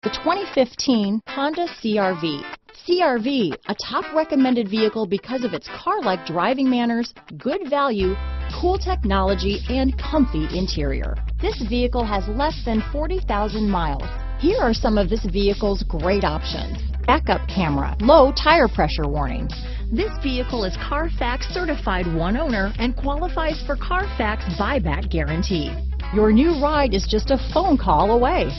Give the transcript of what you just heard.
The 2015 Honda CR-V. CR-V, a top recommended vehicle because of its car-like driving manners, good value, cool technology, and comfy interior. This vehicle has less than 40,000 miles. Here are some of this vehicle's great options: backup camera, low tire pressure warning. This vehicle is Carfax certified one owner and qualifies for Carfax buyback guarantee. Your new ride is just a phone call away.